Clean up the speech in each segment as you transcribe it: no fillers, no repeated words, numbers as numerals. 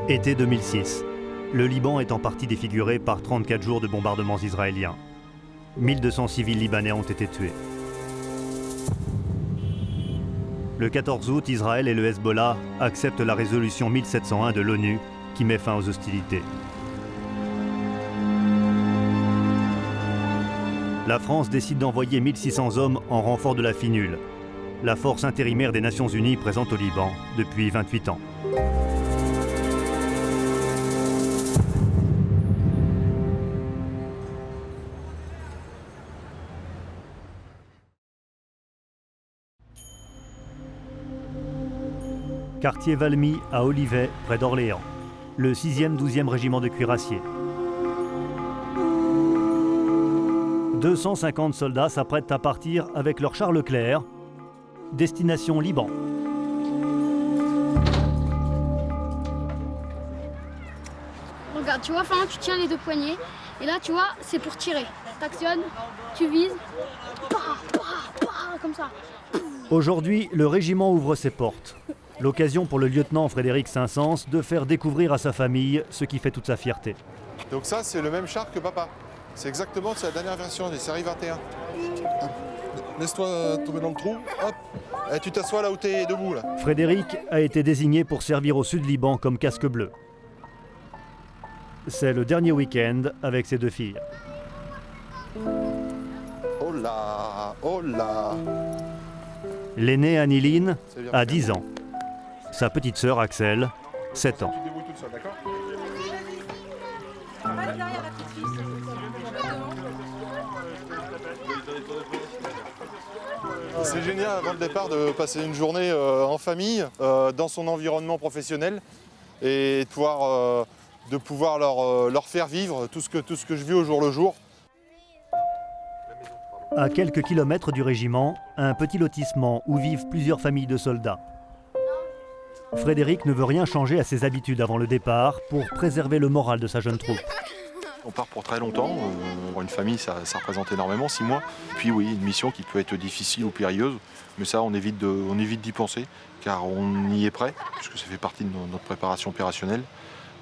Été 2006. Le Liban est en partie défiguré par 34 jours de bombardements israéliens. 1200 civils libanais ont été tués. Le 14 août, Israël et le Hezbollah acceptent la résolution 1701 de l'ONU qui met fin aux hostilités. La France décide d'envoyer 1600 hommes en renfort de la FINUL, la force intérimaire des Nations Unies présente au Liban depuis 28 ans. Quartier Valmy à Olivet, près d'Orléans. Le 6e 12e régiment de cuirassiers. 250 soldats s'apprêtent à partir avec leur char Leclerc. Destination Liban. Regarde, tu vois, enfin, tu tiens les deux poignets. Et là, tu vois, c'est pour tirer. T'actionnes, tu vises. Comme ça. Aujourd'hui, le régiment ouvre ses portes. L'occasion pour le lieutenant Frédéric Saint-Saëns de faire découvrir à sa famille ce qui fait toute sa fierté. Donc ça, c'est le même char que papa. C'est exactement, c'est la dernière version des séries 21. Laisse-toi tomber dans le trou, hop. Et tu t'assois là où t'es debout, là. Frédéric a été désigné pour servir au Sud-Liban comme casque bleu. C'est le dernier week-end avec ses deux filles. Oh là, oh là. L'aînée Anniline a 10 ans. Sa petite sœur Axel, 7 ans. Tu te débrouilles toute seule, d'accord ? C'est génial avant le départ de passer une journée en famille, dans son environnement professionnel et de pouvoir leur faire vivre tout ce que je vis au jour le jour. À quelques kilomètres du régiment, un petit lotissement où vivent plusieurs familles de soldats. Frédéric ne veut rien changer à ses habitudes avant le départ pour préserver le moral de sa jeune troupe. On part pour très longtemps. Pour une famille, ça représente énormément, 6 mois. Puis oui, une mission qui peut être difficile ou périlleuse, mais ça, on évite d'y penser, car on y est prêt, puisque ça fait partie de notre préparation opérationnelle.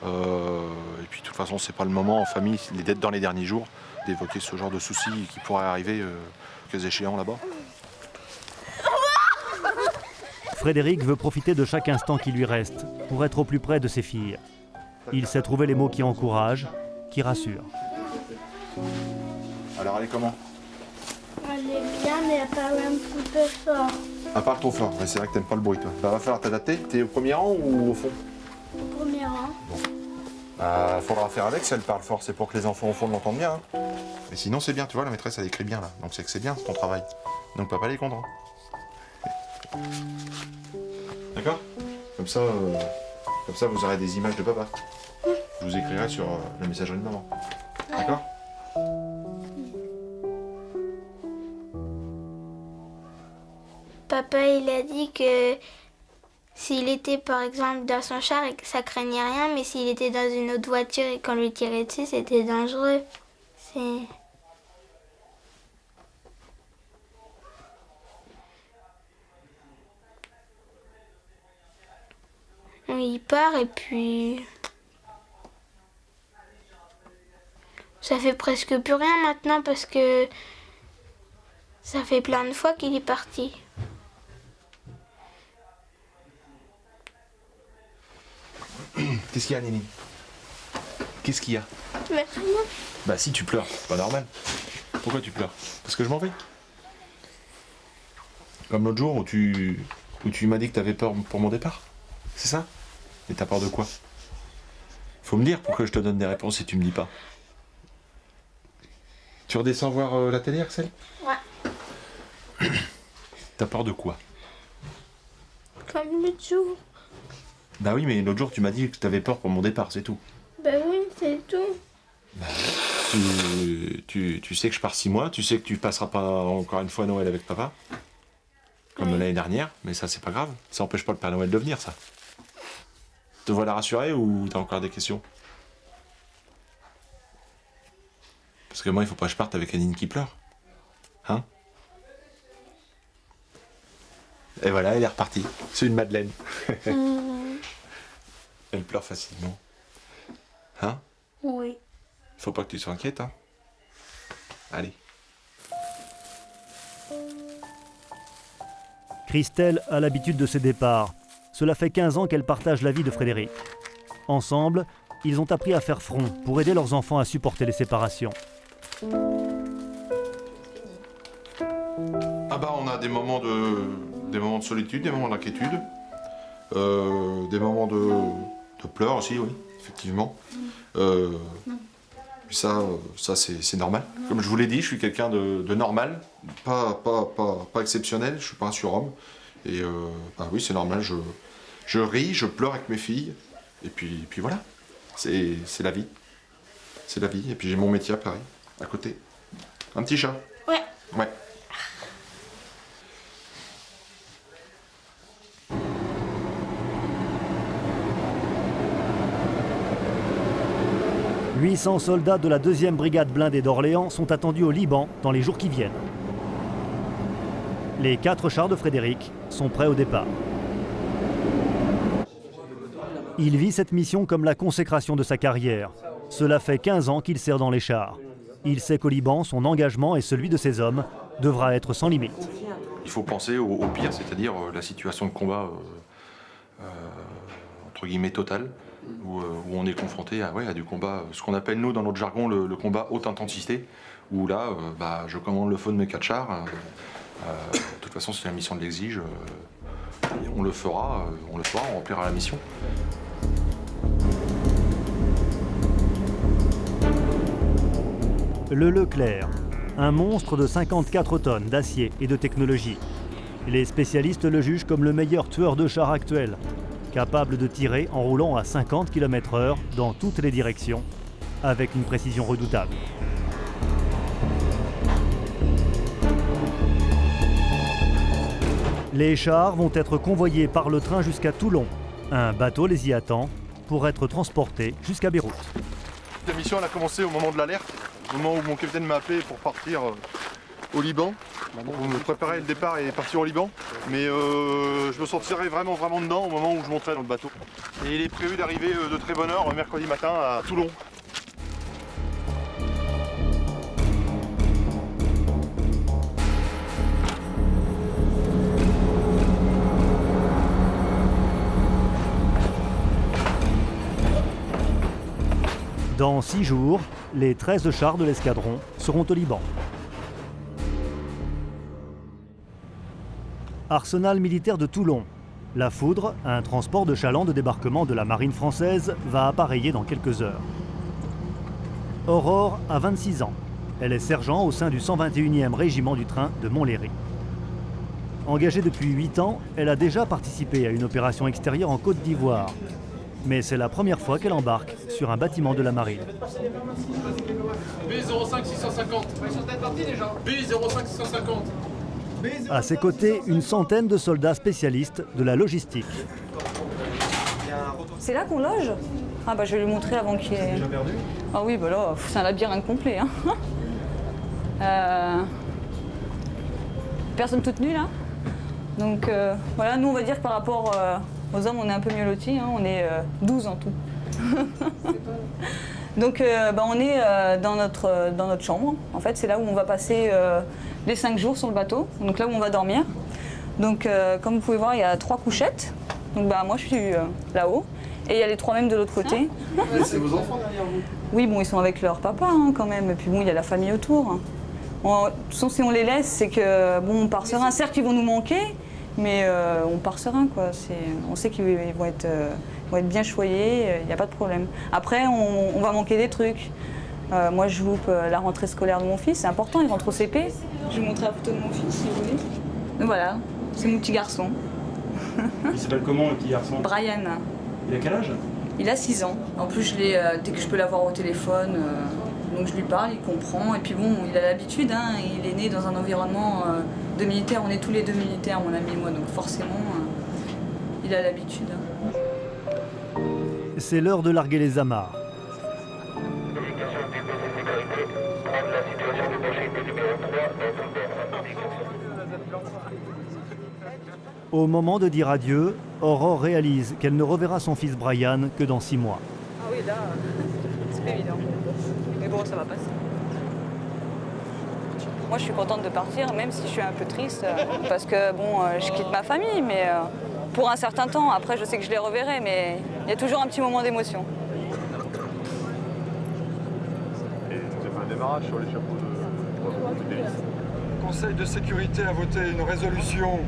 Et puis de toute façon, c'est pas le moment en famille, d'être dans les derniers jours, d'évoquer ce genre de soucis qui pourraient arriver, cas échéant là-bas. Frédéric veut profiter de chaque instant qui lui reste pour être au plus près de ses filles. Il sait trouver les mots qui encouragent, qui rassurent. Alors elle est comment ? Elle est bien, mais elle parle un petit peu fort. Elle parle trop fort, c'est vrai que t'aimes pas le bruit toi. Va falloir t'adapter. T'es au premier rang ou au fond ? Au premier rang. Faudra faire avec si elle parle fort, c'est pour que les enfants au fond l'entendent bien. Hein. Mais sinon c'est bien, tu vois, la maîtresse elle écrit bien là, donc c'est que c'est bien ton travail. Donc papa il est content. D'accord ? Comme ça vous aurez des images de papa. Je vous écrirai sur la messagerie de maman. D'accord ? Papa, il a dit que s'il était par exemple dans son char et que ça craignait rien, mais s'il était dans une autre voiture et qu'on lui tirait dessus, c'était dangereux. Il part et puis ça fait presque plus rien maintenant parce que ça fait plein de fois qu'il est parti. Qu'est-ce qu'il y a, Néline ? Qu'est-ce qu'il y a ? Mais rien. Bah si tu pleures, c'est pas normal. Pourquoi tu pleures ? Parce que je m'en vais. Comme l'autre jour où tu m'as dit que t'avais peur pour mon départ. C'est ça ? Et t'as peur de quoi ? Faut me dire pour que je te donne des réponses si tu me dis pas. Tu redescends voir la télé, Axel ? Ouais. T'as peur de quoi ? Comme l'autre jour. Bah oui, mais l'autre jour tu m'as dit que t'avais peur pour mon départ, c'est tout. Bah oui, c'est tout. Bah, tu sais que je pars 6 mois, tu sais que tu passeras pas encore une fois Noël avec papa. Comme l'année dernière, mais ça c'est pas grave. Ça empêche pas le Père Noël de venir, ça. Te voilà rassuré ou t'as encore des questions ? Parce que moi, il faut pas que je parte avec Anine qui pleure. Hein ? Et voilà, elle est repartie. C'est une Madeleine. Elle pleure facilement. Hein? Oui. Faut pas que tu sois inquiète, hein? Allez. Christelle a l'habitude de ses départs. Cela fait 15 ans qu'elle partage la vie de Frédéric. Ensemble, ils ont appris à faire front pour aider leurs enfants à supporter les séparations. Ah bah on a des moments de solitude, des moments d'inquiétude, des moments de pleurs aussi, oui, effectivement. Ça c'est normal. Comme je vous l'ai dit, je suis quelqu'un de normal, pas exceptionnel, je suis pas un surhomme. Et bah oui, c'est normal, je ris, je pleure avec mes filles, et puis voilà, c'est la vie. C'est la vie, et puis j'ai mon métier pareil, à côté. Un petit chat. Ouais. Ouais. « 800 soldats de la 2e brigade blindée d'Orléans sont attendus au Liban dans les jours qui viennent. Les 4 chars de Frédéric sont prêts au départ. Il vit cette mission comme la consécration de sa carrière. Cela fait 15 ans qu'il sert dans les chars. Il sait qu'au Liban, son engagement et celui de ses hommes devra être sans limite. Il faut penser au pire, c'est-à-dire la situation de combat entre guillemets totale, où on est confronté à du combat, ce qu'on appelle nous dans notre jargon le combat haute intensité, où là je commande le feu de mes 4 chars. De toute façon, si la mission l'exige, on le fera, on remplira la mission. Le Leclerc, un monstre de 54 tonnes d'acier et de technologie. Les spécialistes le jugent comme le meilleur tueur de chars actuel, capable de tirer en roulant à 50 km/h dans toutes les directions, avec une précision redoutable. Les chars vont être convoyés par le train jusqu'à Toulon. Un bateau les y attend pour être transportés jusqu'à Beyrouth. La mission elle a commencé au moment de l'alerte, au moment où mon capitaine m'a appelé pour partir au Liban. Pour me préparer le départ et partir au Liban. Mais je me sentirais vraiment dedans au moment où je monterai dans le bateau. Et il est prévu d'arriver de très bonne heure mercredi matin à Toulon. Dans 6 jours, les 13 chars de l'escadron seront au Liban. Arsenal militaire de Toulon. La Foudre, un transport de chalands de débarquement de la marine française, va appareiller dans quelques heures. Aurore a 26 ans. Elle est sergent au sein du 121e régiment du train de Montlhéry. Engagée depuis 8 ans, elle a déjà participé à une opération extérieure en Côte d'Ivoire. Mais c'est la première fois qu'elle embarque sur un bâtiment de la marine. B05 650. Ils sont peut-être partis déjà. B05 650. À ses côtés, une centaine de soldats spécialistes de la logistique. C'est là qu'on loge? Ah bah je vais lui montrer avant qu'il ait... déjà perdu? Ah oui, bah là, c'est un labyrinthe complet. Hein. Personne toute nue là. Donc voilà, nous on va dire que par rapport aux hommes, on est un peu mieux lotis, hein. On est 12 en tout. Donc on est dans notre chambre. En fait, c'est là où on va passer les 5 jours sur le bateau, donc là où on va dormir. Donc comme vous pouvez voir, il y a 3 couchettes. Donc moi je suis là-haut. Et il y a les 3 mêmes de l'autre côté. C'est vos enfants derrière vous? Oui, bon, ils sont avec leur papa hein, quand même. Et puis bon, il y a la famille autour. Bon, de toute façon, si on les laisse, c'est que bon, on part serein. Certes, ils vont nous manquer, mais on part serein, quoi. On sait qu'ils vont être bien choyés, il n'y a pas de problème. Après, on va manquer des trucs. Moi, je loupe la rentrée scolaire de mon fils. C'est important, il rentre au CP. Je vais vous montrer la photo de mon fils, si vous voulez. Donc voilà, c'est mon petit garçon. Il s'appelle comment le petit garçon? Brian. Il a quel âge? Il a 6 ans. En plus, dès que je peux l'avoir au téléphone, donc je lui parle, il comprend. Et puis bon, il a l'habitude, hein, il est né dans un environnement de militaires. On est tous les deux militaires, mon ami et moi, donc forcément, il a l'habitude. C'est l'heure de larguer les amarres. Au moment de dire adieu, Aurore réalise qu'elle ne reverra son fils Brian que dans 6 mois. Ah oui, là, c'est pas évident. Mais bon, ça va passer. Moi, je suis contente de partir, même si je suis un peu triste, parce que bon, je quitte ma famille, mais pour un certain temps. Après, je sais que je les reverrai, mais il y a toujours un petit moment d'émotion. Et tu as fait un démarrage sur les chapeaux de l'hélice. Le Conseil de sécurité a voté une résolution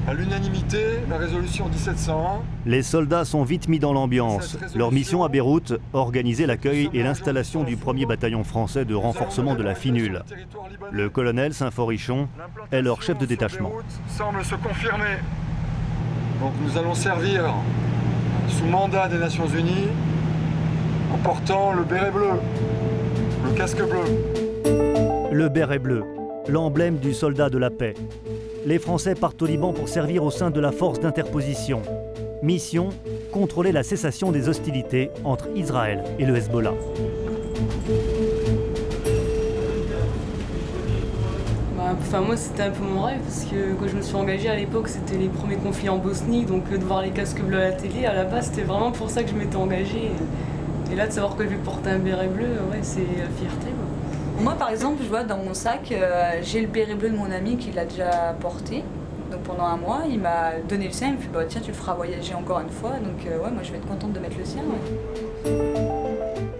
à l'unanimité, la résolution 1701. Les soldats sont vite mis dans l'ambiance. Leur mission à Beyrouth, organiser l'accueil et l'installation du 1er bataillon français de renforcement de la FINUL. Le colonel Saint-Forichon est leur chef de détachement. Semble se confirmer. Donc nous allons servir sous mandat des Nations Unies en portant le béret bleu, le casque bleu. Le béret bleu, l'emblème du soldat de la paix. Les Français partent au Liban pour servir au sein de la force d'interposition. Mission, contrôler la cessation des hostilités entre Israël et le Hezbollah. Moi, c'était un peu mon rêve, parce que quand je me suis engagée à l'époque, c'était les premiers conflits en Bosnie, donc de voir les casques bleus à la télé, à la base, c'était vraiment pour ça que je m'étais engagée. Et là, de savoir que je vais porter un béret bleu, ouais, c'est la fierté, quoi. Moi, par exemple, je vois dans mon sac, j'ai le béret bleu de mon ami qui l'a déjà porté. Donc pendant 1 mois, il m'a donné le sien, il me fait bah, tiens, tu le feras voyager encore une fois. Donc ouais, moi je vais être contente de mettre le sien. Ouais.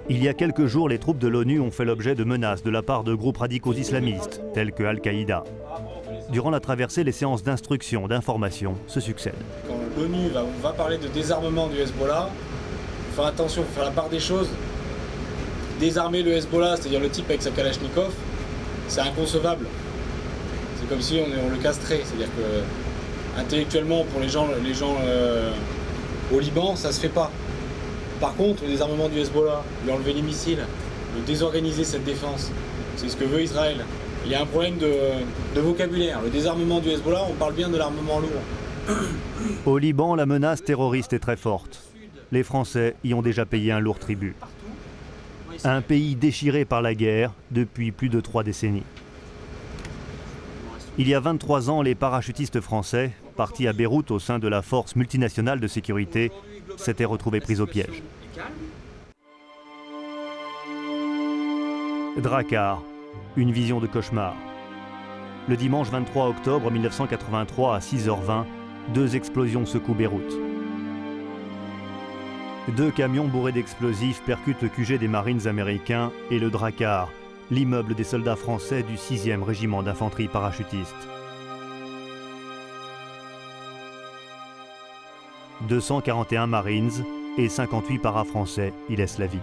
Il y a quelques jours, les troupes de l'ONU ont fait l'objet de menaces de la part de groupes radicaux islamistes, tels que Al-Qaïda. Durant la traversée, les séances d'instruction, d'information se succèdent. Quand l'ONU va parler de désarmement du Hezbollah, il faut faire attention, il faut faire la part des choses. Désarmer le Hezbollah, c'est-à-dire le type avec sa Kalachnikov, c'est inconcevable. C'est comme si on le castrait. C'est-à-dire que intellectuellement, pour les gens au Liban, ça se fait pas. Par contre, le désarmement du Hezbollah, lui enlever les missiles, lui désorganiser cette défense, c'est ce que veut Israël. Il y a un problème de vocabulaire. Le désarmement du Hezbollah, on parle bien de l'armement lourd. Au Liban, la menace terroriste est très forte. Les Français y ont déjà payé un lourd tribut. Un pays déchiré par la guerre depuis plus de 3 décennies. Il y a 23 ans, les parachutistes français, partis à Beyrouth au sein de la force multinationale de sécurité, s'étaient retrouvés pris au piège. Drakkar, une vision de cauchemar. Le dimanche 23 octobre 1983 à 6h20, 2 explosions secouent Beyrouth. 2 camions bourrés d'explosifs percutent le QG des Marines américains et le Drakkar, l'immeuble des soldats français du 6e régiment d'infanterie parachutiste. 241 Marines et 58 para-français y laissent la vie.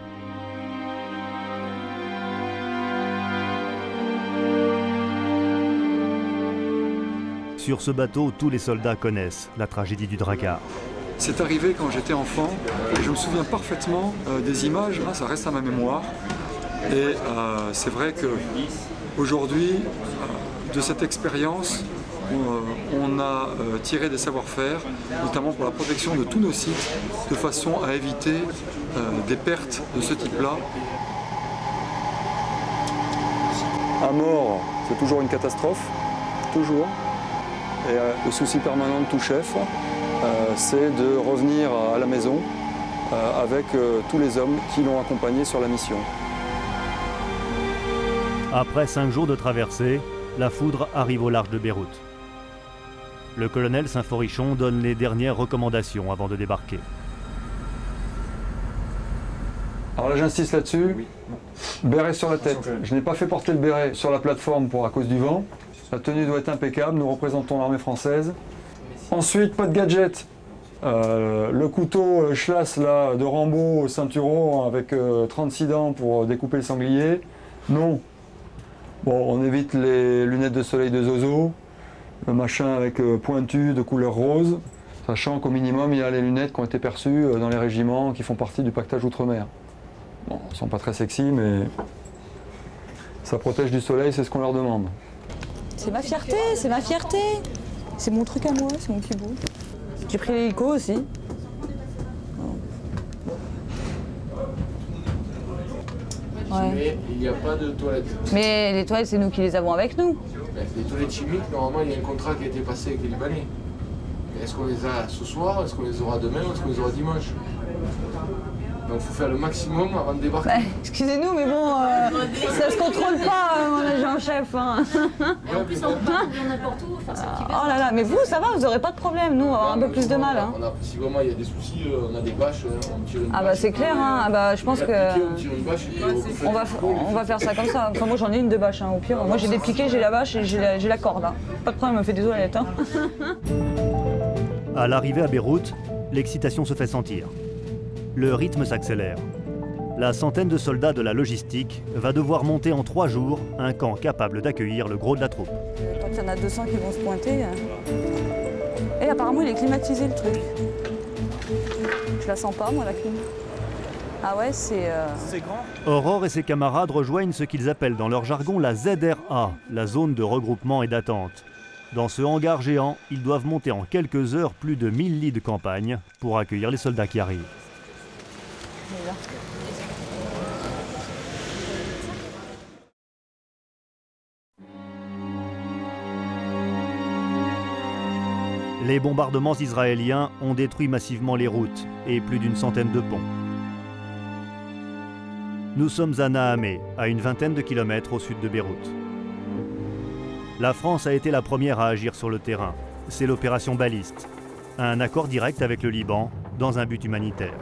Sur ce bateau, tous les soldats connaissent la tragédie du Drakkar. C'est arrivé quand j'étais enfant et je me souviens parfaitement des images, ça reste à ma mémoire. Et c'est vrai qu'aujourd'hui, de cette expérience, on a tiré des savoir-faire, notamment pour la protection de tous nos sites, de façon à éviter des pertes de ce type-là. À mort, c'est toujours une catastrophe, toujours. Et le souci permanent de tout chef, c'est de revenir à la maison avec tous les hommes qui l'ont accompagné sur la mission. Après 5 jours de traversée, la foudre arrive au large de Beyrouth. Le colonel Saint-Forichon donne les dernières recommandations avant de débarquer. Alors là, j'insiste là-dessus. Oui. Béret sur la tête. Je n'ai pas fait porter le béret sur la plateforme à cause du vent. La tenue doit être impeccable, nous représentons l'armée française. Ensuite, pas de gadget. Le couteau Schlass là, de Rambo, ceinturon avec 36 dents pour découper le sanglier. Non. Bon, on évite les lunettes de soleil de Zozo, le machin avec pointu de couleur rose, sachant qu'au minimum, il y a les lunettes qui ont été perçues dans les régiments qui font partie du pactage outre-mer. Bon, elles ne sont pas très sexy, mais ça protège du soleil, c'est ce qu'on leur demande. C'est ma fierté, c'est ma fierté. C'est mon truc à moi, c'est mon petit bout. J'ai pris l'hélico aussi. Ouais. Mais il n'y a pas de toilettes. Mais les toilettes, c'est nous qui les avons avec nous. Les toilettes chimiques, normalement, il y a un contrat qui a été passé avec les Libanais. Est-ce qu'on les a ce soir? Est-ce qu'on les aura demain? Ou est-ce qu'on les aura dimanche? Donc il faut faire le maximum avant de débarquer. Ouais, excusez-nous, mais bon, ça se contrôle pas, mon agent chef. Hein. Et en plus, on part n'importe où, faire ça qui Oh là là, mais vous, ça va, vous aurez pas de problème. Nous, on va avoir un peu plus de mal. Hein. Si vraiment il y a des soucis, on a des bâches, on tire une bâche. Ah bah c'est clair, hein. Ah bah, je pense que On tire une bâche et puis on va faire ça comme ça. Enfin, moi j'en ai une de bâche, hein, au pire. Moi j'ai des piquets, j'ai la bâche et j'ai la corde. Hein. Pas de problème, me fait des toilettes. Hein. À l'arrivée à Beyrouth, l'excitation se fait sentir. Le rythme s'accélère. La centaine de soldats de la logistique va devoir monter en 3 jours un camp capable d'accueillir le gros de la troupe. Quand il y en a 200 qui vont se pointer. Et apparemment il est climatisé le truc. Je la sens pas moi la clim. Ah ouais, c'est grand. Aurore et ses camarades rejoignent ce qu'ils appellent dans leur jargon la ZRA, la zone de regroupement et d'attente. Dans ce hangar géant, ils doivent monter en quelques heures plus de 1000 lits de campagne pour accueillir les soldats qui arrivent. Les bombardements israéliens ont détruit massivement les routes et plus d'une centaine de ponts. Nous sommes à Naamé, à une vingtaine de kilomètres au sud de Beyrouth. La France a été la première à agir sur le terrain. C'est l'opération Baliste, un accord direct avec le Liban dans un but humanitaire.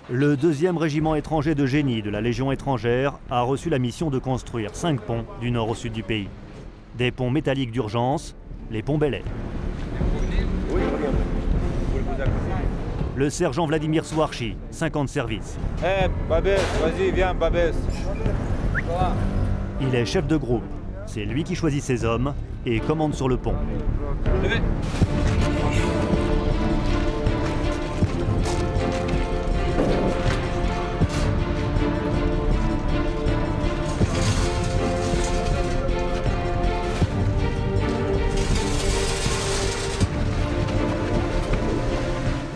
Le 2e régiment étranger de génie de la Légion étrangère a reçu la mission de construire 5 ponts du nord au sud du pays. Des ponts métalliques d'urgence, les ponts Belay. Le sergent Vladimir Souarchi, 50 services. Babès, vas-y, viens, Babès. Il est chef de groupe. C'est lui qui choisit ses hommes et commande sur le pont. Levez.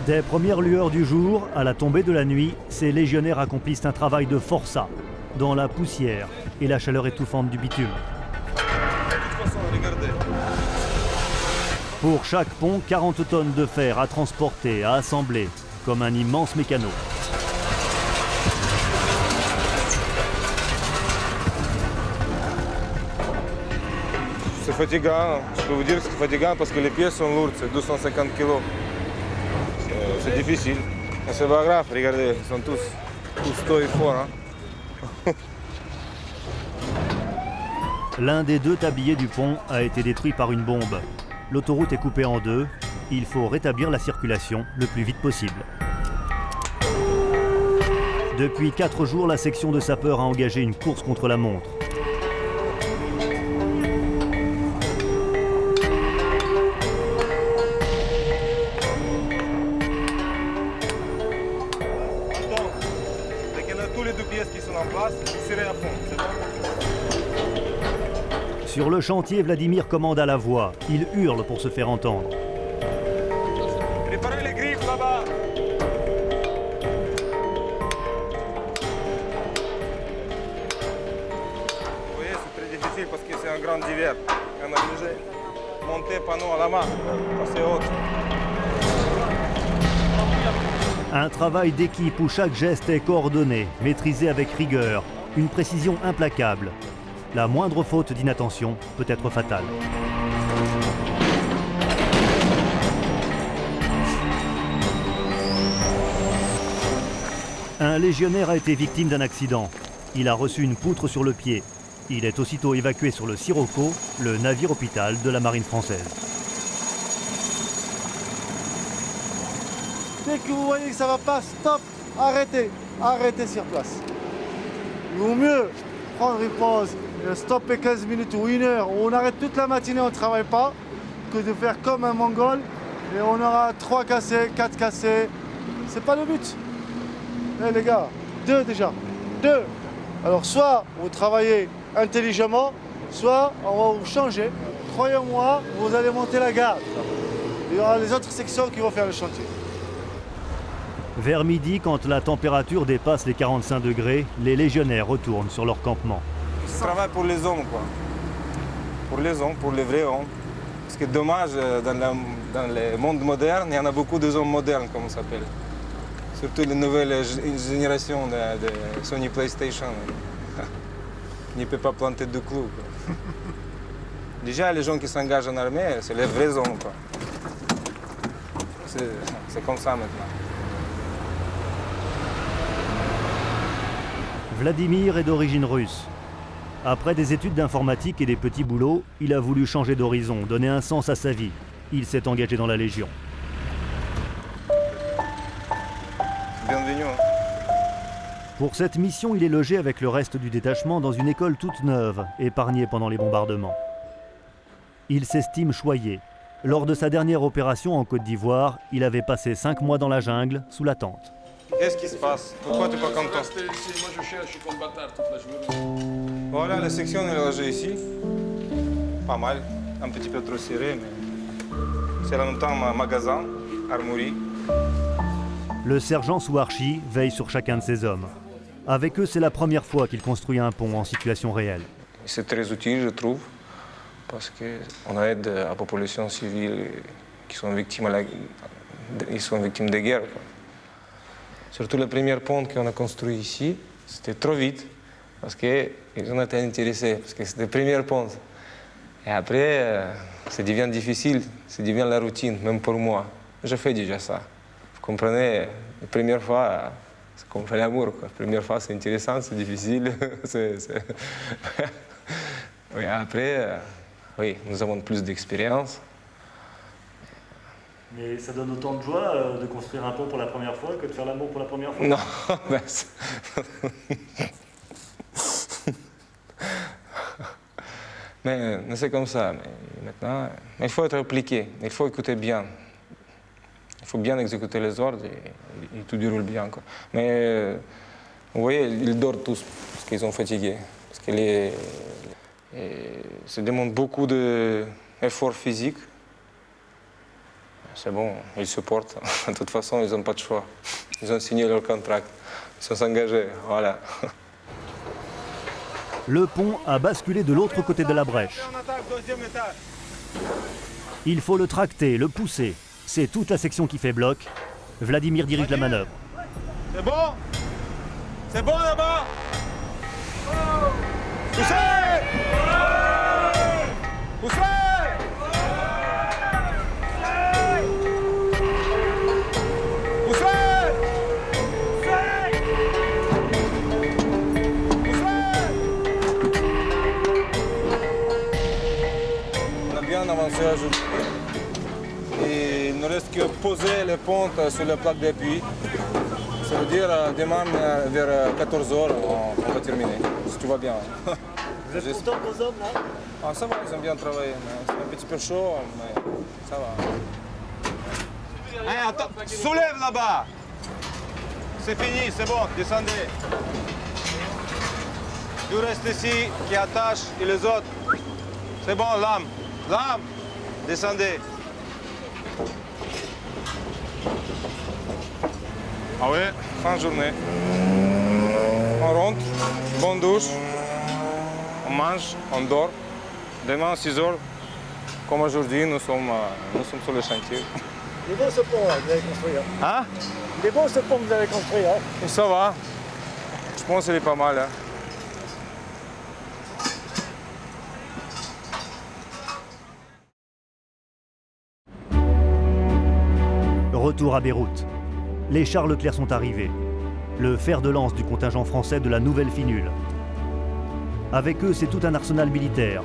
Des premières lueurs du jour à la tombée de la nuit, ces légionnaires accomplissent un travail de forçat, dans la poussière et la chaleur étouffante du bitume. Pour chaque pont, 40 tonnes de fer à transporter, à assembler, comme un immense mécano. C'est fatigant, je peux vous dire que c'est fatigant parce que les pièces sont lourdes, c'est 250 kg. C'est difficile. Mais c'est pas grave, regardez, ils sont tous costauds et forts. Hein. L'un des 2 tabliers du pont a été détruit par une bombe. L'autoroute est coupée en 2. Il faut rétablir la circulation le plus vite possible. Depuis 4 jours, la section de sapeurs a engagé une course contre la montre. Sur le chantier, Vladimir commande à la voix. Il hurle pour se faire entendre. Préparez les griffes là-bas. Vous voyez, c'est très difficile parce que c'est un grand hiver. On a obligé de monter panneau à la main, passer haute. Un travail d'équipe où chaque geste est coordonné, maîtrisé avec rigueur, une précision implacable. La moindre faute d'inattention peut être fatale. Un légionnaire a été victime d'un accident. Il a reçu une poutre sur le pied. Il est aussitôt évacué sur le Sirocco, le navire hôpital de la marine française. Dès que vous voyez que ça ne va pas, stop, arrêtez, arrêtez sur place. Il vaut mieux prendre une pause, stopper 15 minutes ou 1 heure, où on arrête toute la matinée, on ne travaille pas, que de faire comme un Mongol, et on aura 3 cassés, 4 cassés. C'est pas le but. Eh les gars, 2 déjà, 2. Alors soit vous travaillez intelligemment, soit on va vous changer. Croyez-moi, vous allez monter la garde. Il y aura les autres sections qui vont faire le chantier. Vers midi, quand la température dépasse les 45 degrés, les légionnaires retournent sur leur campement. Je travaille pour les hommes, quoi. Pour les hommes, pour les vrais hommes. Parce que dommage, dans le monde moderne, il y en a beaucoup de hommes modernes, comme on s'appelle. Surtout les nouvelles générations de Sony PlayStation. Ils ne peuvent pas planter de clous. Quoi. Déjà, les gens qui s'engagent en armée, c'est les vrais hommes. Quoi. C'est comme ça maintenant. Vladimir est d'origine russe. Après des études d'informatique et des petits boulots, il a voulu changer d'horizon, donner un sens à sa vie. Il s'est engagé dans la Légion. Bienvenue. Pour cette mission, il est logé avec le reste du détachement dans une école toute neuve, épargnée pendant les bombardements. Il s'estime choyé. Lors de sa dernière opération en Côte d'Ivoire, il avait passé 5 mois dans la jungle, sous la tente. Qu'est-ce qui se passe? Pourquoi tu n'es pas content? Moi je cherche, je suis comme bâtard toute la journée. Voilà, la section est logée ici. Pas mal, un petit peu trop serré, mais c'est en même temps un magasin, armoirie. Le sergent Souarchi veille sur chacun de ses hommes. Avec eux, c'est la première fois qu'il construit un pont en situation réelle. C'est très utile, je trouve, parce qu'on aide la population civile qui sont victimes, de guerre. Quoi. Surtout le premier pont qu'on a construit ici, c'était trop vite, parce qu'ils ont été intéressés, parce que c'était le premier pont. Et après, ça devient difficile, ça devient la routine, même pour moi. Je fais déjà ça. Vous comprenez, la première fois, c'est comme faire l'amour. La première fois, c'est intéressant, c'est difficile. Oui, après, oui, nous avons plus d'expérience. Mais ça donne autant de joie de construire un pont pour la première fois que de faire l'amour pour la première fois? Non, mais c'est comme ça. Mais maintenant, il faut être appliqué, il faut écouter bien. Il faut bien exécuter les ordres et tout déroule bien. Quoi. Mais vous voyez, ils dorment tous parce qu'ils sont fatigués. Parce que ça demande beaucoup d'efforts physiques. C'est bon, ils supportent. De toute façon, ils n'ont pas de choix. Ils ont signé leur contrat. Ils sont engagés, voilà. Le pont a basculé de l'autre côté de la brèche. Il faut le tracter, le pousser. C'est toute la section qui fait bloc. Vladimir dirige la manœuvre. C'est bon? C'est bon là-bas? Poussez! Poussez! Avancé aujourd'hui. Et il ne reste que poser les pontes sur la plaque d'appui. Ça veut dire demain vers 14h, on va terminer, si tout va bien. Vous êtes content de vos hommes là? Ah, ça va, ils ont bien travaillé. C'est un petit peu chaud, mais ça va. Hey, attends, soulève là-bas! C'est fini, c'est bon, descendez. Tu restes ici, qui attache, et les autres. C'est bon, lame. Lame, descendez. Ah ouais, fin de journée. On rentre, bonne douche, on mange, on dort. Demain, 6 heures, comme aujourd'hui, nous sommes sur le chantier. Il est beau ce pont que vous avez construit. Hein? Il est beau ce pont que vous avez construit. Et ça va. Je pense qu'il est pas mal. Hein. Retour à Beyrouth. Les chars Leclerc sont arrivés. Le fer de lance du contingent français de la nouvelle finule. Avec eux, c'est tout un arsenal militaire.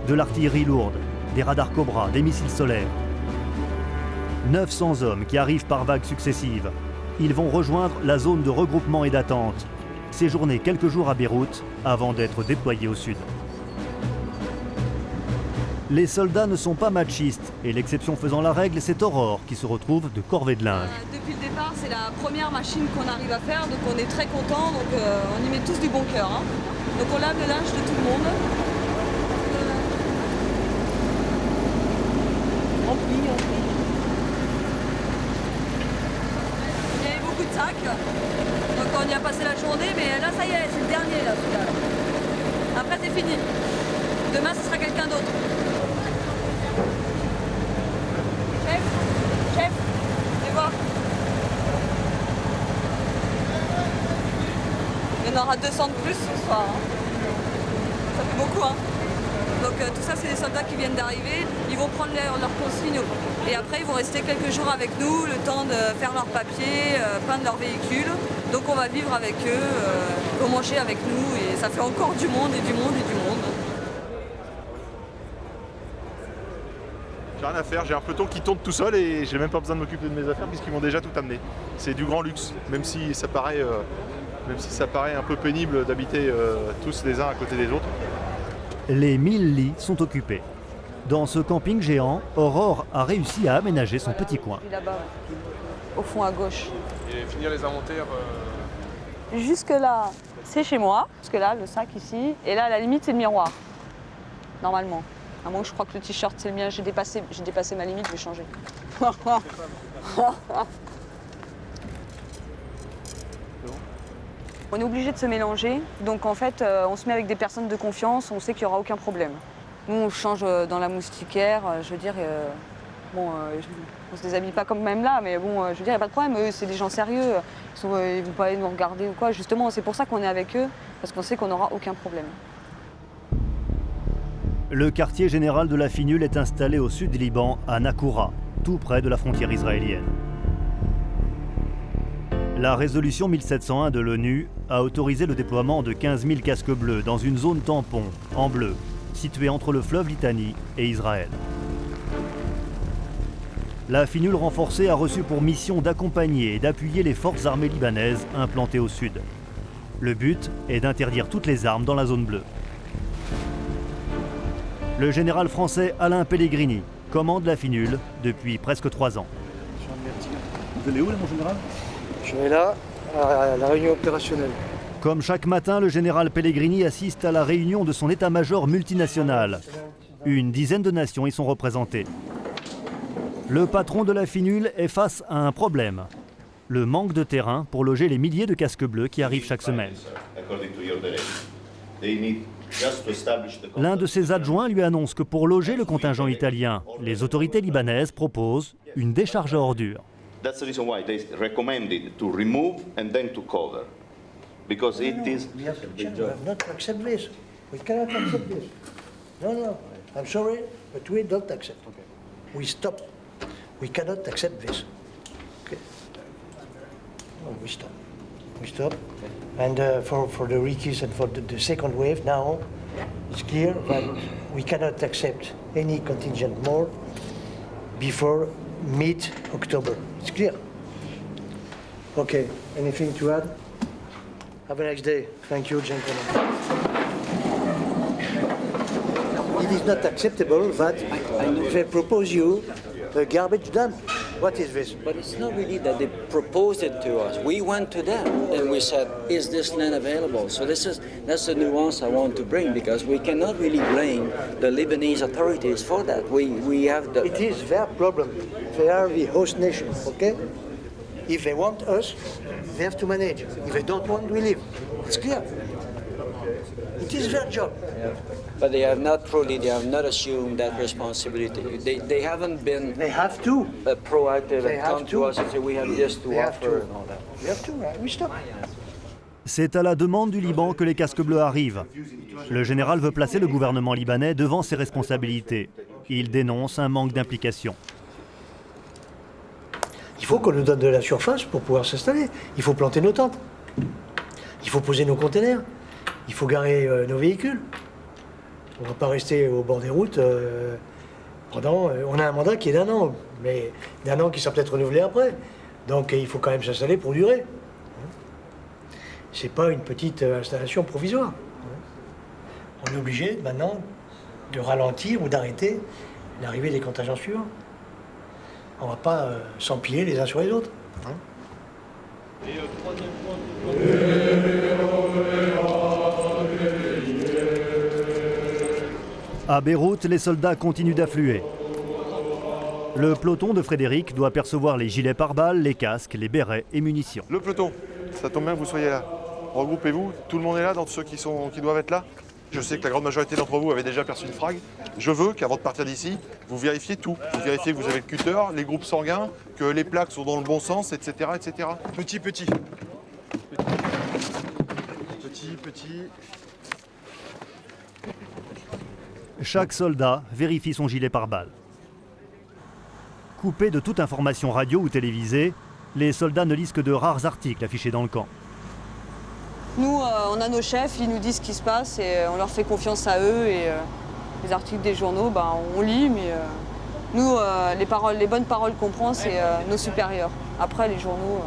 De l'artillerie lourde, des radars Cobra, des missiles solaires. 900 hommes qui arrivent par vagues successives. Ils vont rejoindre la zone de regroupement et d'attente. Séjourner quelques jours à Beyrouth avant d'être déployés au sud. Les soldats ne sont pas machistes, et l'exception faisant la règle, c'est Aurore qui se retrouve de corvée de linge. Depuis le départ, c'est la première machine qu'on arrive à faire, donc on est très contents, donc on y met tous du bon cœur. Hein. Donc on lave le linge de tout le monde. Rempli. Il y avait beaucoup de sacs, donc on y a passé la journée, mais là ça y est, c'est le dernier là, celui-là. Après c'est fini. Demain ce sera quelqu'un d'autre. à 200 de plus ce soir. Hein. Ça fait beaucoup. Hein. Donc tout ça, c'est des soldats qui viennent d'arriver. Ils vont prendre leurs consignes et après, ils vont rester quelques jours avec nous, le temps de faire leurs papiers, peindre leur véhicule. Donc on va vivre avec eux, ils vont manger avec nous et ça fait encore du monde et du monde et du monde. J'ai rien à faire, j'ai un peloton qui tourne tout seul et j'ai même pas besoin de m'occuper de mes affaires puisqu'ils m'ont déjà tout amené. C'est du grand luxe, même si ça paraît un peu pénible d'habiter tous les uns à côté des autres. Les 1000 lits sont occupés. Dans ce camping géant, Aurore a réussi à aménager son petit coin. Là-bas, au fond à gauche. Et finir les inventaires. Jusque là, c'est chez moi, parce que là, le sac ici, et là, à la limite, c'est le miroir, normalement. À moins que je crois que le t-shirt, c'est le mien, j'ai dépassé ma limite, je vais changer. On est obligé de se mélanger, donc en fait, on se met avec des personnes de confiance, on sait qu'il n'y aura aucun problème. Nous, on change dans la moustiquaire, je veux dire, on ne se déshabille pas comme même là, mais bon, je veux dire, il n'y a pas de problème, eux, c'est des gens sérieux, ils ne vont pas aller nous regarder ou quoi. Justement, c'est pour ça qu'on est avec eux, parce qu'on sait qu'on n'aura aucun problème. Le quartier général de la Finule est installé au sud du Liban, à Nakoura, tout près de la frontière israélienne. La résolution 1701 de l'ONU a autorisé le déploiement de 15 000 casques bleus dans une zone tampon, en bleu, située entre le fleuve Litani et Israël. La Finule renforcée a reçu pour mission d'accompagner et d'appuyer les forces armées libanaises implantées au sud. Le but est d'interdire toutes les armes dans la zone bleue. Le général français Alain Pellegrini commande la Finule depuis presque 3 ans. Vous allez où là, mon général? Je vais là, à la réunion opérationnelle. Comme chaque matin, le général Pellegrini assiste à la réunion de son état-major multinational. Une dizaine de nations y sont représentées. Le patron de la Finule est face à un problème. Le manque de terrain pour loger les milliers de casques bleus qui arrivent chaque semaine. L'un de ses adjoints lui annonce que pour loger le contingent italien, les autorités libanaises proposent une décharge à ordures. That's the reason why they recommended to remove and then to cover. Because it is... We have not to accept this. We cannot accept this. No, I'm sorry, but we don't accept. Okay. We stop. We cannot accept this. Okay. No, we stop. We stop. And for the Rikis and for the second wave now, it's clear that we cannot accept any contingent more before mid-October. It's clear. Okay, anything to add? Have a nice day. Thank you, gentlemen. It is not acceptable that they propose you a garbage dump. What is this? But it's not really that they proposed it to us. We went to them and we said, is this land available? So that's the nuance I want to bring, because we cannot really blame the Lebanese authorities for that. We have the... It is their problem. They are the host nation, okay? If they want us, they have to manage. If they don't want, we leave. It's clear. It is their job. Yeah. But they have not assumed that responsibility. They haven't been... They have to. Proactive and come to us and say, we have this to offer and all that. We have to, right? We stop. C'est à la demande du Liban que les casques bleus arrivent. Le général veut placer le gouvernement libanais devant ses responsabilités. Il dénonce un manque d'implication. Il faut qu'on nous donne de la surface pour pouvoir s'installer. Il faut planter nos tentes. Il faut poser nos containers. Il faut garer nos véhicules. On ne va pas rester au bord des routes pendant... on a un mandat qui est d'1 an, mais d'1 an qui sera peut-être renouvelé après. Donc il faut quand même s'installer pour durer. C'est pas une petite installation provisoire. On est obligé maintenant de ralentir ou d'arrêter l'arrivée des contingents suivants. On ne va pas s'empiler les uns sur les autres. À Beyrouth, les soldats continuent d'affluer. Le peloton de Frédéric doit percevoir les gilets pare-balles, les casques, les bérets et munitions. Le peloton, ça tombe bien que vous soyez là. Regroupez-vous, tout le monde est là, dans ceux qui doivent être là. Je sais que la grande majorité d'entre vous avez déjà perçu une frag. Je veux qu'avant de partir d'ici, vous vérifiez tout. Vous vérifiez que vous avez le cutter, les groupes sanguins, que les plaques sont dans le bon sens, etc. etc. Petit. petit. Chaque soldat vérifie son gilet pare-balles. Coupés de toute information radio ou télévisée, les soldats ne lisent que de rares articles affichés dans le camp. Nous, on a nos chefs, ils nous disent ce qui se passe et on leur fait confiance à eux. Et les articles des journaux, ben, on lit, mais nous, les bonnes paroles qu'on prend, c'est nos supérieurs. Après, les journaux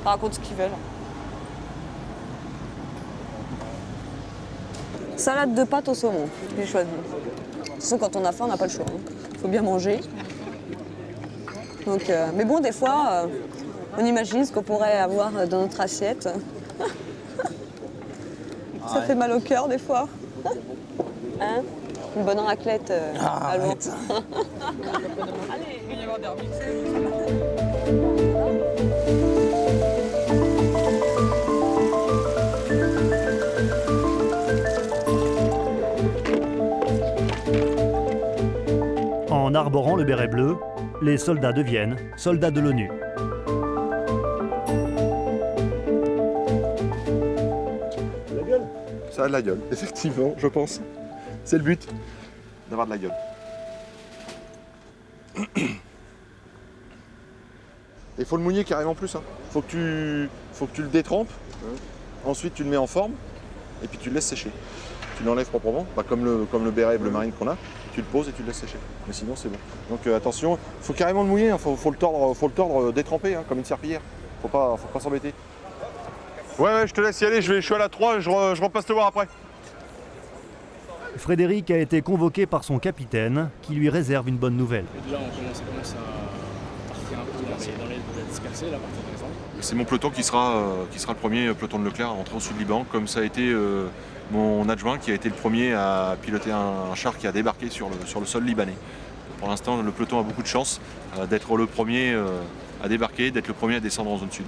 racontent ce qu'ils veulent. Salade de pâtes au saumon, j'ai choisi. De toute façon, quand on a faim, on n'a pas le choix. Il faut bien manger. Donc, mais bon, des fois, on imagine ce qu'on pourrait avoir dans notre assiette. Ça fait mal au cœur, des fois. Hein? Une bonne raclette à l'eau. Allez, il va y avoir des En arborant le béret bleu, les soldats deviennent soldats de l'ONU. La gueule. Ça a de la gueule, effectivement, je pense. C'est le but, d'avoir de la gueule. Il faut le mouiller carrément plus. Hein. Faut que tu le détrempes. Ensuite, tu le mets en forme et puis tu le laisses sécher. Tu l'enlèves proprement, pas comme le béret bleu marine qu'on a. Tu le poses et tu le laisses sécher. Mais sinon, c'est bon. Donc attention, il faut carrément le mouiller. Hein. Faut le tordre détrempé, hein, comme une serpillière. Faut pas s'embêter. Ouais, je te laisse y aller. Je suis à la 3. Je repasse te voir après. Frédéric a été convoqué par son capitaine, qui lui réserve une bonne nouvelle. Et là, on commence à partir un peu dans les dispersés, là, partir par exemple. C'est mon peloton qui sera le premier peloton de Leclerc à rentrer au Sud-Liban, comme ça a été mon adjoint qui a été le premier à piloter un char qui a débarqué sur le sol libanais. Pour l'instant, le peloton a beaucoup de chance d'être le premier à débarquer, d'être le premier à descendre en zone sud.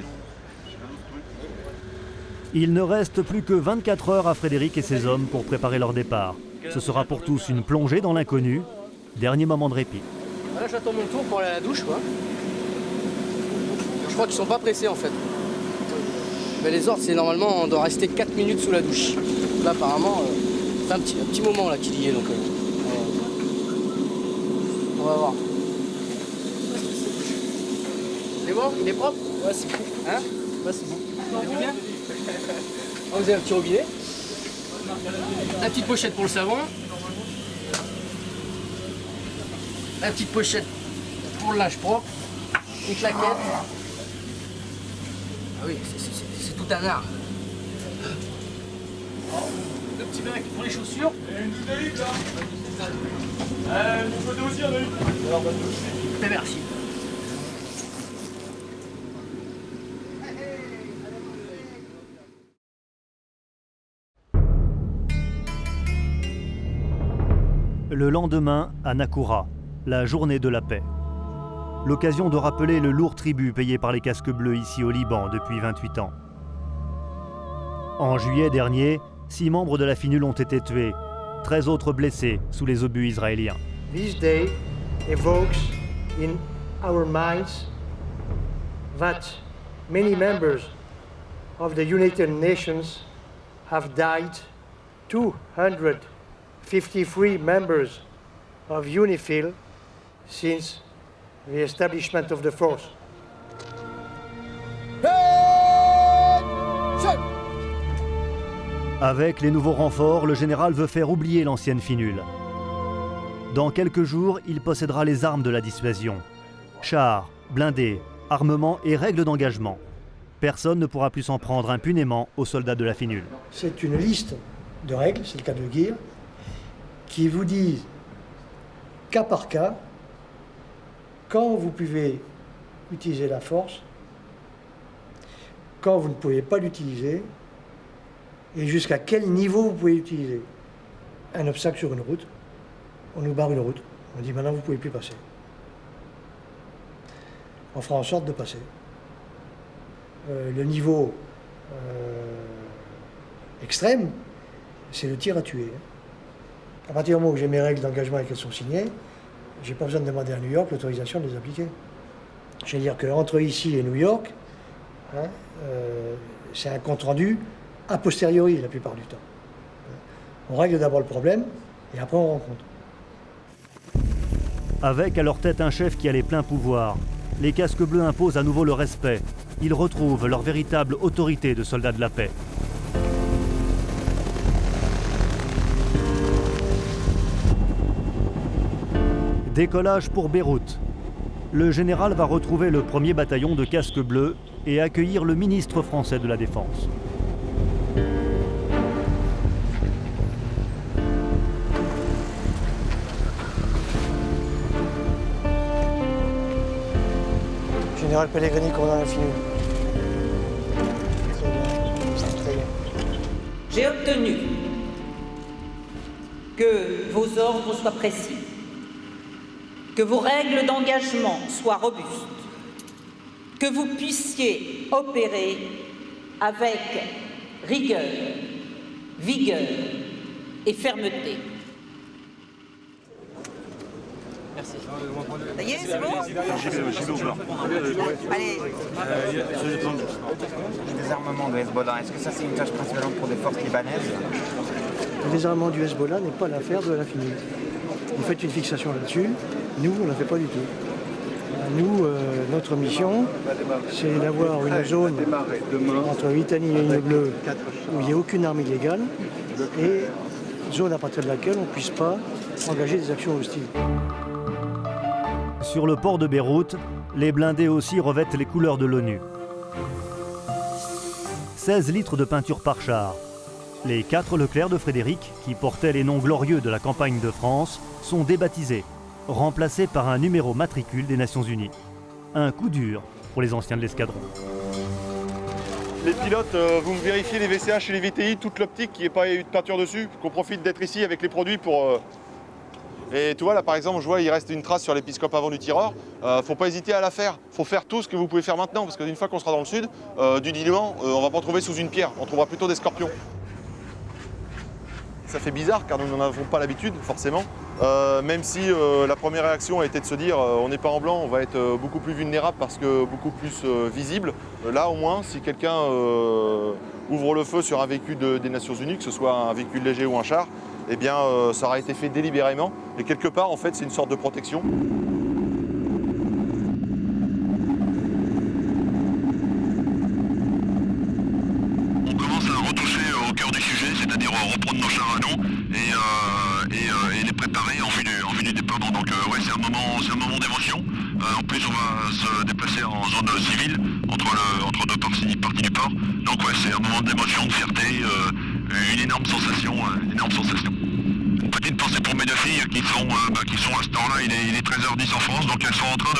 Il ne reste plus que 24 heures à Frédéric et ses hommes pour préparer leur départ. Ce sera pour tous une plongée dans l'inconnu, dernier moment de répit. Là, j'attends mon tour pour aller à la douche, quoi. Je crois qu'ils sont pas pressés, en fait. Mais les ordres, c'est normalement, on doit rester 4 minutes sous la douche. Là, apparemment, c'est un petit moment là qu'il y est, donc on va voir. C'est bon? Il est propre? Ouais, c'est bon. Hein? Ouais, c'est bon. C'est bien? Vous avez un petit robinet. La petite pochette pour le savon. La petite pochette pour le linge propre. Une claquette. Ah oui, c'est tout un art. Le petit bac pour les chaussures. Et une petite élite là. Vous souhaitez aussi un élite? Merci. Le lendemain, à Nakura, la journée de la paix. L'occasion de rappeler le lourd tribut payé par les casques bleus ici au Liban depuis 28 ans. En juillet dernier, 6 membres de la FINUL ont été tués, 13 autres blessés sous les obus israéliens. This day evokes in our minds that many members of the United Nations have died. 253 members of UNIFIL since the establishment of the force. Avec les nouveaux renforts, le général veut faire oublier l'ancienne FINUL. Dans quelques jours, il possédera les armes de la dissuasion. Chars, blindés, armements et règles d'engagement. Personne ne pourra plus s'en prendre impunément aux soldats de la FINUL. C'est une liste de règles, c'est le cas de le dire, qui vous disent, cas par cas, quand vous pouvez utiliser la force, quand vous ne pouvez pas l'utiliser, et jusqu'à quel niveau vous pouvez l'utiliser. Un obstacle sur une route, on nous barre une route, on dit maintenant vous ne pouvez plus passer. On fera en sorte de passer. Le niveau extrême, c'est le tir à tuer. À partir du moment où j'ai mes règles d'engagement et qu'elles sont signées, je n'ai pas besoin de demander à New York l'autorisation de les appliquer. Je veux dire qu'entre ici et New York, hein, c'est un compte-rendu a posteriori la plupart du temps. On règle d'abord le problème et après on rencontre. Avec à leur tête un chef qui a les pleins pouvoirs, les casques bleus imposent à nouveau le respect. Ils retrouvent leur véritable autorité de soldats de la paix. Décollage pour Beyrouth. Le général va retrouver le premier bataillon de casques bleus et accueillir le ministre français de la Défense. Général Pellegrini, commandant l'infini. Très bien. Très bien. J'ai obtenu que vos ordres soient précis, que vos règles d'engagement soient robustes, que vous puissiez opérer avec rigueur, vigueur et fermeté. Merci. Ça y est, c'est bon? Allez. Le désarmement de Hezbollah, est-ce que ça c'est une tâche principalement pour des forces libanaises? Le désarmement du Hezbollah n'est pas l'affaire de l'infini. Vous faites une fixation là-dessus, nous on ne la fait pas du tout. Nous, notre mission, c'est d'avoir une zone entre Litanie et Ligne Bleue où il n'y a aucune arme illégale et zone à partir de laquelle on ne puisse pas engager des actions hostiles. Sur le port de Beyrouth, les blindés aussi revêtent les couleurs de l'ONU. 16 litres de peinture par char. Les 4 Leclerc de Frédéric, qui portaient les noms glorieux de la campagne de France, sont débaptisés, remplacés par un numéro matricule des Nations Unies. Un coup dur pour les anciens de l'escadron. Les pilotes, vous me vérifiez les VCH et les VTI, toute l'optique, qu'il n'y ait pas eu de peinture dessus, qu'on profite d'être ici avec les produits pour... Et tu vois, là par exemple, je vois il reste une trace sur l'épiscope avant du tireur. Faut pas hésiter à la faire. Faut faire tout ce que vous pouvez faire maintenant, parce qu'une fois qu'on sera dans le sud, du diluant, on va pas trouver sous une pierre, on trouvera plutôt des scorpions. Ça fait bizarre car nous n'en avons pas l'habitude, forcément. Même si la première réaction a été de se dire on n'est pas en blanc, on va être beaucoup plus vulnérable parce que beaucoup plus visible. Là au moins, si quelqu'un ouvre le feu sur un véhicule des Nations Unies, que ce soit un véhicule léger ou un char, eh bien ça aura été fait délibérément. Et quelque part, en fait, c'est une sorte de protection. On commence à retoucher au cœur du sujet, c'est-à-dire reprendre nos chars à nous et les préparer en vue du déploiement. Donc ouais, c'est un moment d'émotion. En plus, on va se déplacer en zone civile entre deux parties du port. Donc ouais, c'est un moment d'émotion, de fierté, une énorme sensation. Une petite pensée pour mes deux filles qui sont à ce temps-là, il est 13h10 en France, donc elles sont en train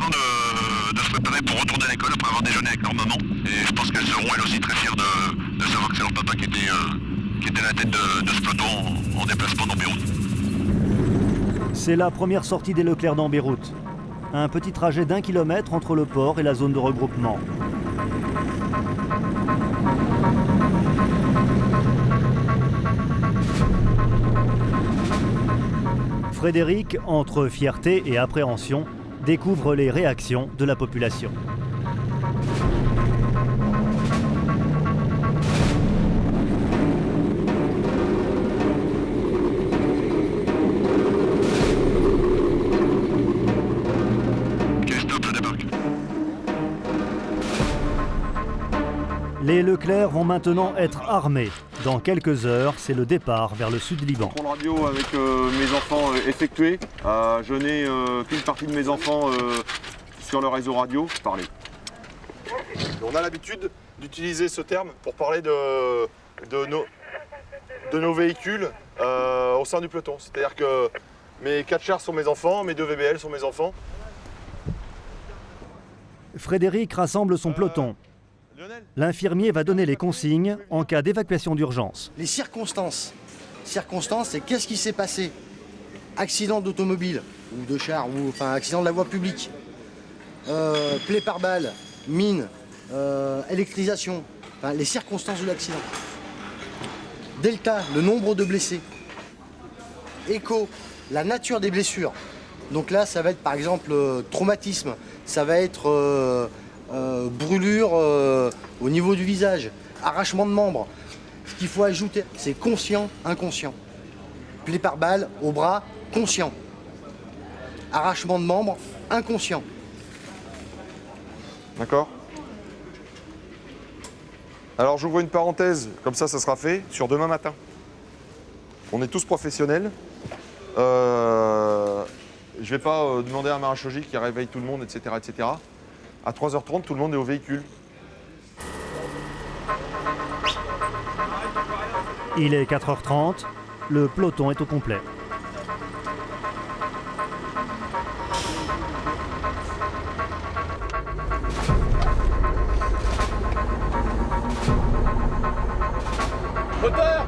de se préparer pour retourner à l'école après avoir déjeuné avec leur maman. Et je pense qu'elles seront elles aussi très fières de savoir que c'est leur papa qui était à la tête de ce peloton en déplacement dans Beyrouth. C'est la première sortie des Leclerc dans Beyrouth. Un petit trajet d'1 kilomètre entre le port et la zone de regroupement. Frédéric, entre fierté et appréhension, découvre les réactions de la population. Les Leclerc vont maintenant être armés. Dans quelques heures, c'est le départ vers le sud Liban. Pour le radio avec mes enfants effectué, je n'ai qu'une partie de mes enfants sur le réseau radio parler. On a l'habitude d'utiliser ce terme pour parler de nos véhicules au sein du peloton. C'est-à-dire que mes 4 chars sont mes enfants, mes 2 VBL sont mes enfants. Frédéric rassemble son peloton. L'infirmier va donner les consignes en cas d'évacuation d'urgence. Les circonstances. Circonstances, c'est qu'est-ce qui s'est passé? Accident d'automobile ou de char, ou enfin accident de la voie publique. Plaie par balle, mine, électrisation. Enfin, les circonstances de l'accident. Delta, le nombre de blessés. Écho, la nature des blessures. Donc là, ça va être par exemple traumatisme, ça va être brûlure au niveau du visage, arrachement de membres. Ce qu'il faut ajouter, c'est conscient, inconscient. Puis les pare-balles au bras, conscient. Arrachement de membres, inconscient. D'accord? Alors j'ouvre une parenthèse, comme ça sera fait, sur demain matin. On est tous professionnels. Je ne vais pas demander à un marin chirurgique qui réveille tout le monde, etc., etc. À 3h30, tout le monde est au véhicule. Il est 4h30, le peloton est au complet. Moteur!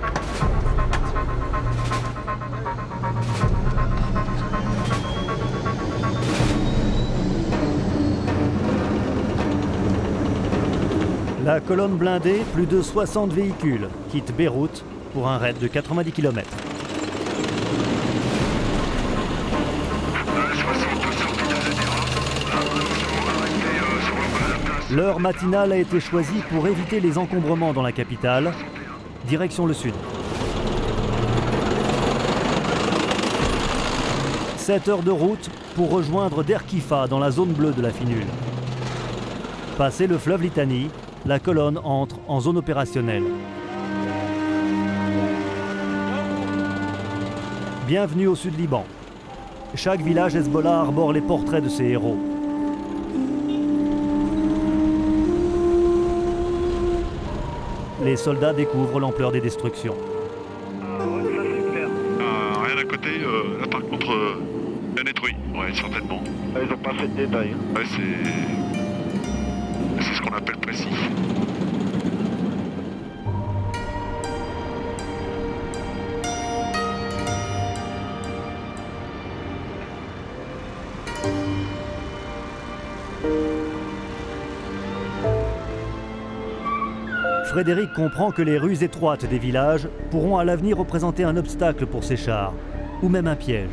La colonne blindée, plus de 60 véhicules, quitte Beyrouth pour un raid de 90 km. L'heure matinale a été choisie pour éviter les encombrements dans la capitale. Direction le sud. 7 heures de route pour rejoindre Derkifa dans la zone bleue de la Finule. Passé le fleuve Litani, la colonne entre en zone opérationnelle. Bienvenue au sud Liban. Chaque village Hezbollah arbore les portraits de ses héros. Les soldats découvrent l'ampleur des destructions. Rien à côté, là par contre, bien détruit, ouais, certainement. Ils n'ont pas fait de détails. Ouais, c'est ce qu'on appelle précis. Frédéric comprend que les rues étroites des villages pourront à l'avenir représenter un obstacle pour ses chars, ou même un piège.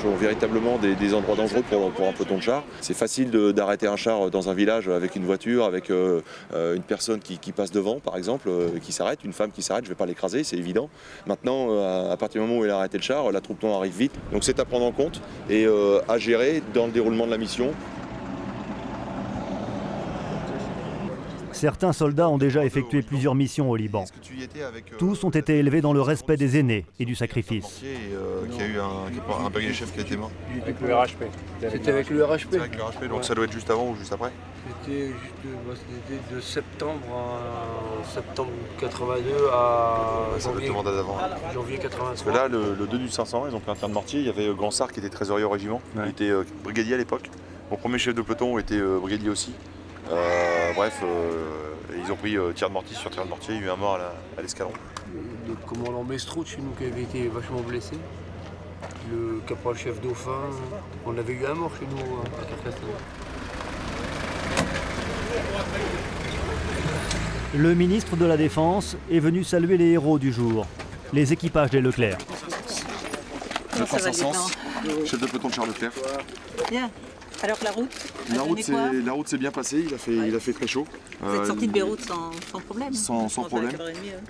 Sont véritablement des endroits dangereux pour un peloton de chars. C'est facile d'arrêter un char dans un village avec une voiture, avec une personne qui passe devant, par exemple, qui s'arrête, une femme qui s'arrête, je ne vais pas l'écraser, c'est évident. Maintenant, à partir du moment où il a arrêté le char, l'attroupement arrive vite. Donc c'est à prendre en compte et à gérer dans le déroulement de la mission. Certains soldats ont déjà effectué plusieurs missions au Liban. Tous ont été élevés dans le respect des aînés et du sacrifice. Qui a eu un brigadier chef qui a été mort. Avec le RHP. C'était avec le RHP. C'était avec le RHP, donc ça doit être juste avant ou juste après? C'était de septembre 82 à janvier 83. Parce que là, le 2 du 500, ils ont pris un tir de mortier. Il y avait Gransart qui était trésorier au régiment. Ouais. Il était brigadier à l'époque. Mon premier chef de peloton était brigadier aussi. Bref, ils ont pris tir de mortier sur tir de mortier, il y a eu un mort à l'escalon. Le commandant Mestro chez nous qui avait été vachement blessé. Le caporal-chef Dauphin, on avait eu un mort chez nous à Carcassonne. Le ministre de la Défense est venu saluer les héros du jour, les équipages des Leclerc. Chef de peloton de Charles Leclerc. Bien. Alors la route La route s'est bien passée, il a fait très chaud. Vous êtes sorti de Beyrouth sans problème? Sans problème.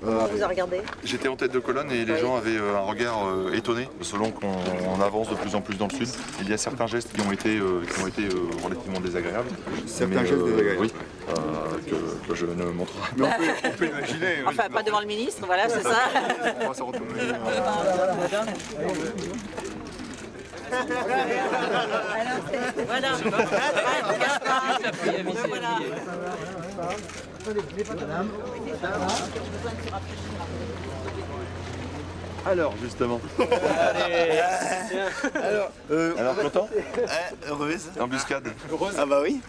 On vous a regardé? J'étais en tête de colonne et les gens avaient un regard étonné selon qu'on avance de plus en plus dans le sud. Il y a certains gestes qui ont été relativement désagréables. Certains gestes désagréables. Oui, que je ne montrerai pas. Mais on peut imaginer. Enfin, pas devant le ministre, voilà, c'est ça. On va se retrouver. Voilà. Alors, justement. Alors, content? Heureuse. Embuscade. Ah bah oui.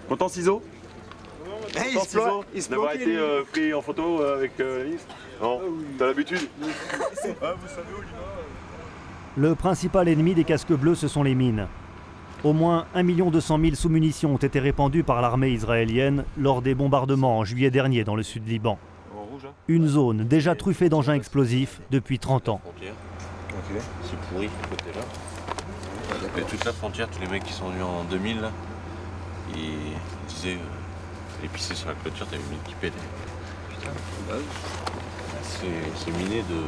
Content ciseaux? Content ciseaux d'avoir été pris en photo avec la ministre? Non, t'as l'habitude. Vous savez où il va? Le principal ennemi des casques bleus, ce sont les mines. Au moins 1 200 000 sous-munitions ont été répandues par l'armée israélienne lors des bombardements en juillet dernier dans le sud Liban. Une zone déjà truffée d'engins explosifs depuis 30 ans. Ok. C'est pourri, ce côté-là. Il y a toute la frontière, tous les mecs qui sont venus en 2000, là, ils disaient, les pisser sur la clôture, t'avais une mine qui pétait. Putain, c'est miné de...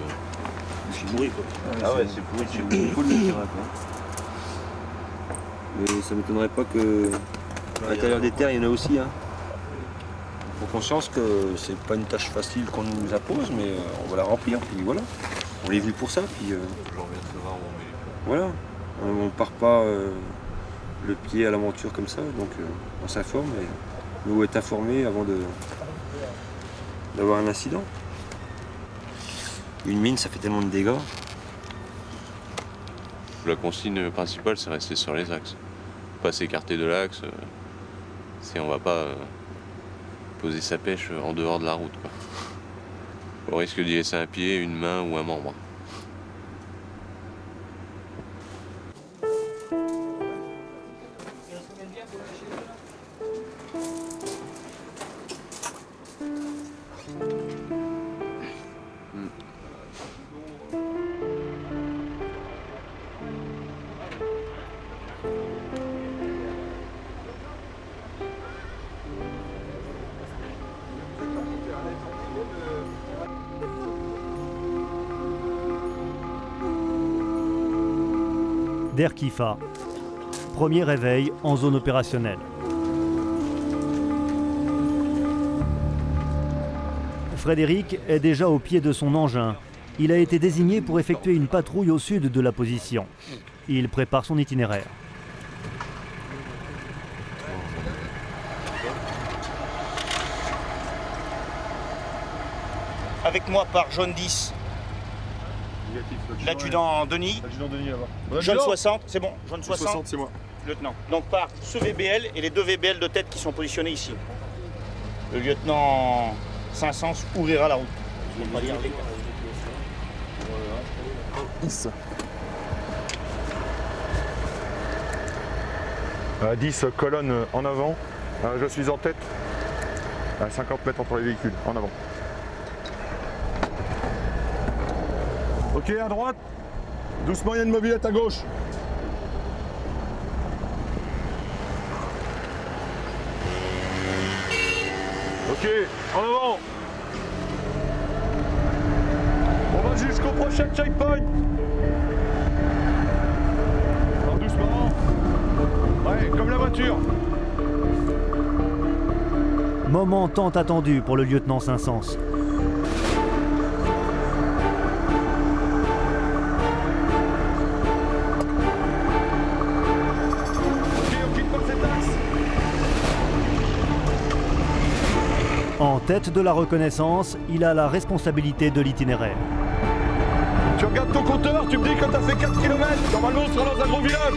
C'est pourri, quoi. Ah ouais, c'est pourri, c'est beaucoup de terrain, quoi. Mais ça m'étonnerait pas que à l'intérieur des terres, il y en a aussi. Hein. On a conscience que c'est pas une tâche facile qu'on nous impose, mais on va la remplir. Puis voilà, on est venu pour ça. Puis voilà, on part pas le pied à l'aventure comme ça, donc on s'informe et nous être informés avant d'avoir un incident. Une mine, ça fait tellement de dégâts. La consigne principale, c'est rester sur les axes. Pas s'écarter de l'axe. On va pas poser sa pêche en dehors de la route, quoi. On risque d'y laisser un pied, une main ou un membre. Der Kifa. Premier réveil en zone opérationnelle. Frédéric est déjà au pied de son engin. Il a été désigné pour effectuer une patrouille au sud de la position. Il prépare son itinéraire. Avec moi par jaune 10. L'adjudant Denis. L'adjudant Denis là-bas. Jaune 60, c'est bon, jaune 60. 60, c'est moi. Lieutenant. Donc par ce VBL et les deux VBL de tête qui sont positionnés ici. Le lieutenant Saint-Saëns ouvrira la route. Je ne vais pas dire les 10. 10 colonnes en avant. Je suis en tête. À 50 mètres entre les véhicules, en avant. Ok, à droite. Doucement, il y a une mobilette à gauche. Ok, en avant. On va jusqu'au prochain checkpoint. Alors doucement. Ouais, comme la voiture. Moment tant attendu pour le lieutenant Saint-Saëns. En tête de la reconnaissance, il a la responsabilité de l'itinéraire. Tu regardes ton compteur, tu me dis que tu as fait 4 km. Normalement, on sera dans un gros village.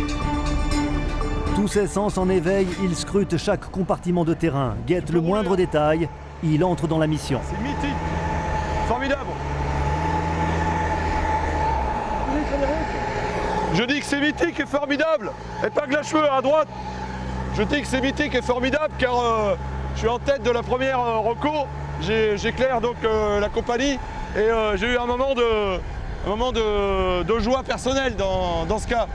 Tous ses sens en éveil, il scrute chaque compartiment de terrain, guette le moindre détail, il entre dans la mission. C'est mythique, formidable. Je dis que c'est mythique et formidable. Épingle à cheveux à droite. Je dis que c'est mythique et formidable car je suis en tête de la première recours. J'éclaire donc la compagnie et j'ai eu un moment de joie personnelle dans ce cas.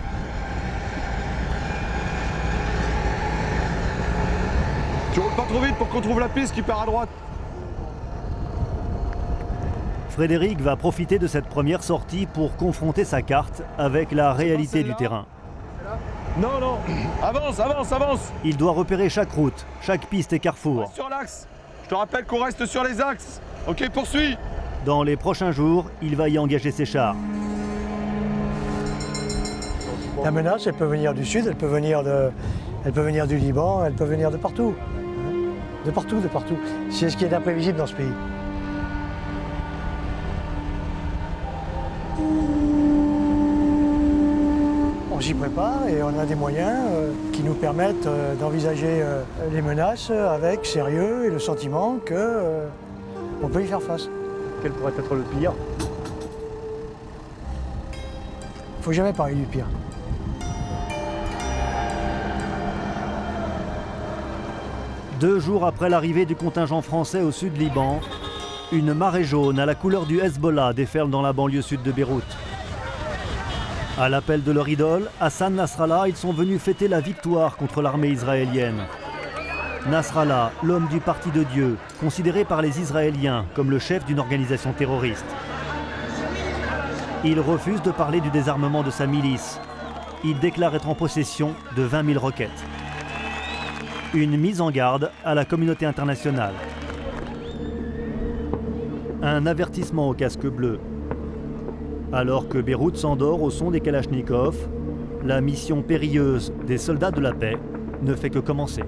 Tu roules pas trop vite pour qu'on trouve la piste qui part à droite. Frédéric va profiter de cette première sortie pour confronter sa carte avec la réalité du terrain. Non, non, avance, avance, avance. Il doit repérer chaque route, chaque piste et carrefour. Reste sur l'axe. Je te rappelle qu'on reste sur les axes. Ok, poursuis. Dans les prochains jours, il va y engager ses chars. La menace, elle peut venir du sud, elle peut venir du Liban, elle peut venir de partout. De partout, de partout. C'est ce qui est imprévisible dans ce pays. On s'y prépare et on a des moyens qui nous permettent d'envisager les menaces avec sérieux et le sentiment qu'on peut y faire face. Quel pourrait être le pire? Il ne faut jamais parler du pire. Deux jours après l'arrivée du contingent français au sud Liban, une marée jaune à la couleur du Hezbollah déferle dans la banlieue sud de Beyrouth. À l'appel de leur idole, Hassan Nasrallah, ils sont venus fêter la victoire contre l'armée israélienne. Nasrallah, l'homme du Parti de Dieu, considéré par les Israéliens comme le chef d'une organisation terroriste. Il refuse de parler du désarmement de sa milice. Il déclare être en possession de 20 000 roquettes. Une mise en garde à la communauté internationale. Un avertissement au casque bleu. Alors que Beyrouth s'endort au son des kalachnikovs, la mission périlleuse des soldats de la paix ne fait que commencer.